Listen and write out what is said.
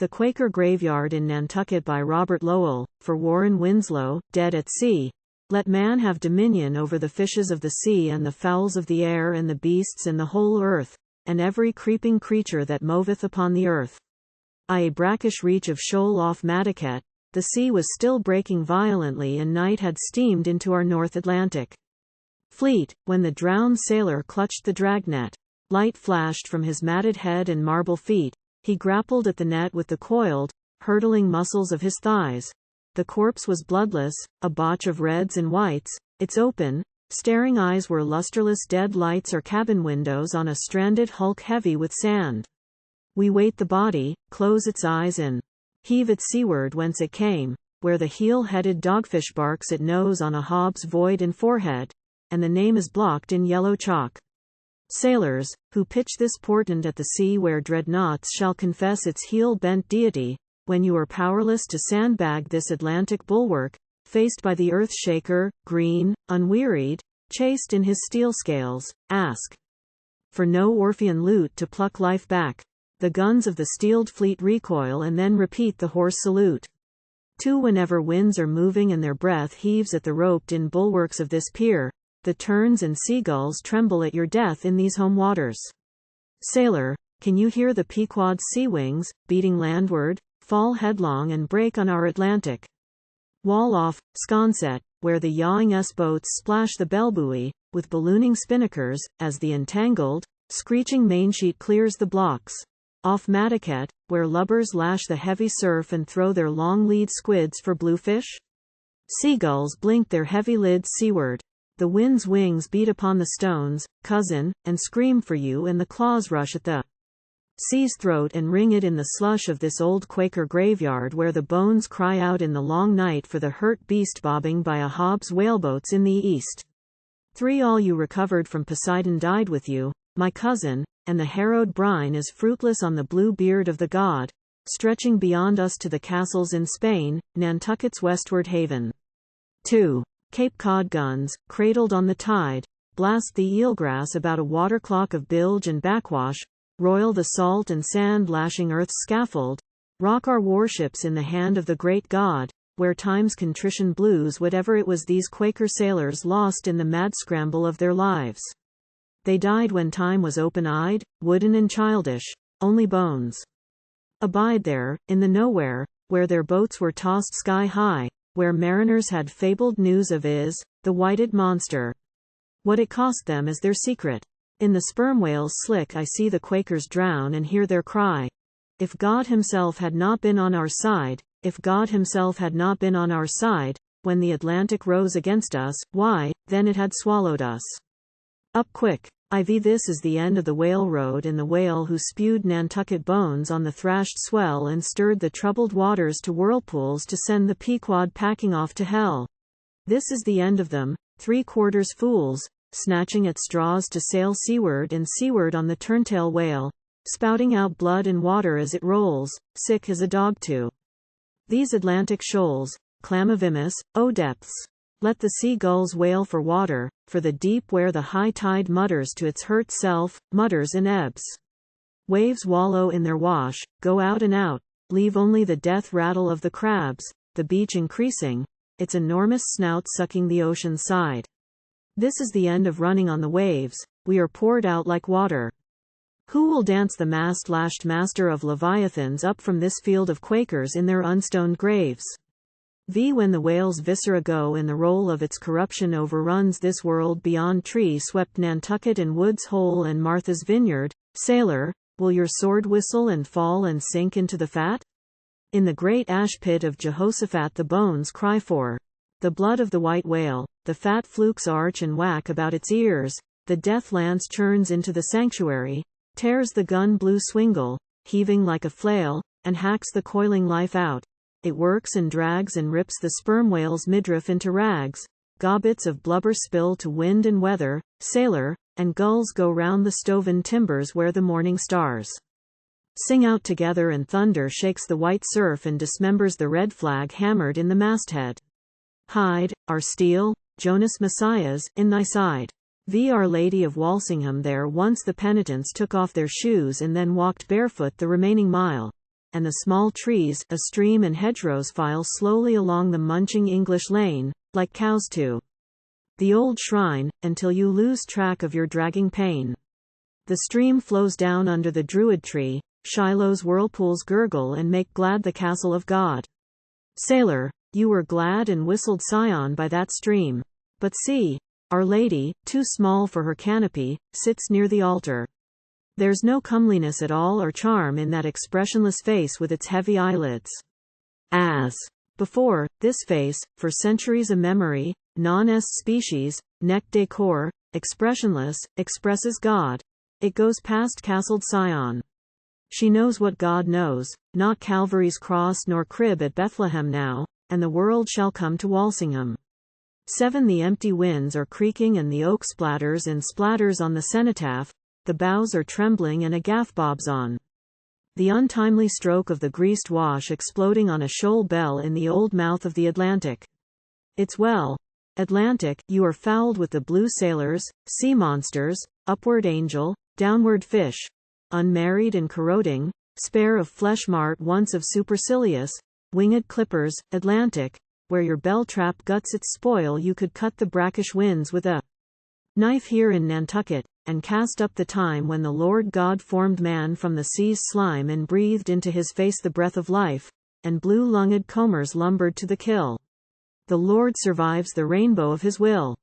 The Quaker Graveyard in Nantucket by Robert Lowell, for Warren Winslow, Dead at Sea. Let man have dominion over the fishes of the sea and the fowls of the air and the beasts and the whole earth, and every creeping creature that moveth upon the earth. A brackish reach of shoal off Madaket, the sea was still breaking violently and night had steamed into our North Atlantic fleet, when the drowned sailor clutched the dragnet. Light flashed from his matted head and marble feet. He grappled at the net with the coiled, hurtling muscles of his thighs. The corpse was bloodless, a botch of reds and whites. Its open, staring eyes were lustreless dead lights or cabin windows on a stranded hulk heavy with sand. We weight the body, close its eyes and heave it seaward whence it came, where the heel-headed dogfish barks at nose on a hob's void and forehead, and the name is blocked in yellow chalk. Sailors, who pitch this portent at the sea where dreadnoughts shall confess its heel-bent deity, when you are powerless to sandbag this Atlantic bulwark, faced by the earth-shaker, green, unwearied, chased in his steel scales, ask for no Orphean lute to pluck life back. The guns of the steeled fleet recoil and then repeat the hoarse salute. Whenever winds are moving and their breath heaves at the roped-in bulwarks of this pier, the terns and seagulls tremble at your death in these home waters. Sailor, can you hear the Pequod's sea wings, beating landward, fall headlong and break on our Atlantic wall off Sconset, where the yawing S-boats splash the bellbuoy, with ballooning spinnakers, as the entangled, screeching mainsheet clears the blocks? Off Madaket, where lubbers lash the heavy surf and throw their long lead squids for bluefish? Seagulls blink their heavy lids seaward. The wind's wings beat upon the stones, cousin, and scream for you, and the claws rush at the sea's throat and wring it in the slush of this old Quaker graveyard where the bones cry out in the long night for the hurt beast bobbing by a hob's whaleboats in the east. All you recovered from Poseidon died with you, my cousin, and the harrowed brine is fruitless on the blue beard of the god, stretching beyond us to the castles in Spain, Nantucket's westward haven. 2. Cape Cod guns, cradled on the tide, blast the eelgrass about a waterclock of bilge and backwash, roil the salt and sand lashing earth's scaffold, rock our warships in the hand of the great god, where time's contrition blues whatever it was these Quaker sailors lost in the mad scramble of their lives. They died when time was open-eyed, wooden and childish, only bones abide there, in the nowhere, where their boats were tossed sky-high, where mariners had fabled news of the whited monster. What it cost them is their secret. In the sperm whale's slick I see the Quakers drown and hear their cry. If God himself had not been on our side, if God himself had not been on our side, when the Atlantic rose against us, why, then it had swallowed us up quick. This is the end of the whale road and the whale who spewed Nantucket bones on the thrashed swell and stirred the troubled waters to whirlpools to send the Pequod packing off to hell. This is the end of them, 3/4 fools, snatching at straws to sail seaward and seaward on the turntail whale, spouting out blood and water as it rolls, sick as a dog to these Atlantic shoals, clamavimus, O depths. Let the sea gulls wail for water, for the deep where the high tide mutters to its hurt self, mutters and ebbs. Waves wallow in their wash, go out and out, leave only the death rattle of the crabs, the beach increasing, its enormous snout sucking the ocean's side. This is the end of running on the waves, we are poured out like water. Who will dance the mast-lashed master of Leviathans up from this field of Quakers in their unstoned graves? When the whale's viscera go and the roll of its corruption overruns this world beyond tree-swept Nantucket and Woods Hole and Martha's Vineyard, sailor, will your sword whistle and fall and sink into the fat? In the great ash pit of Jehoshaphat the bones cry for the blood of the white whale, the fat flukes arch and whack about its ears, the death lance churns into the sanctuary, tears the gun blue swingle, heaving like a flail, and hacks the coiling life out. It works and drags and rips the sperm whale's midriff into rags, gobbets of blubber spill to wind and weather, sailor, and gulls go round the stoven timbers where the morning stars sing out together and thunder shakes the white surf and dismembers the red flag hammered in the masthead. Hide, our steel, Jonas Messiahs, in thy side. Our Lady of Walsingham there once the penitents took off their shoes and then walked barefoot the remaining mile. and the small trees, a stream and hedgerows file slowly along the munching English lane, like cows to the old shrine, until you lose track of your dragging pain. The stream flows down under the druid tree, Shiloh's whirlpools gurgle and make glad the castle of God. Sailor, you were glad and whistled Sion by that stream. But see, Our Lady, too small for her canopy, sits near the altar. There's no comeliness at all or charm in that expressionless face with its heavy eyelids. As before, this face, for centuries a memory, non est species, nec decor, expressionless, expresses God. It goes past castled Sion. She knows what God knows, not Calvary's cross nor crib at Bethlehem now, and the world shall come to Walsingham. 7 The empty winds are creaking and the oak splatters and splatters on the cenotaph, the boughs are trembling and a gaff bobs on. The untimely stroke of the greased wash exploding on a shoal bell in the old mouth of the Atlantic. It's well, Atlantic, you are fouled with the blue sailors, sea monsters, upward angel, downward fish, unmarried and corroding, spare of flesh mart once of supercilious, winged clippers, Atlantic, where your bell trap guts its spoil you could cut the brackish winds with a knife here in Nantucket, and cast up the time when the Lord God formed man from the sea's slime and breathed into his face the breath of life, and blue-lunged combers lumbered to the kill. The Lord survives the rainbow of his will.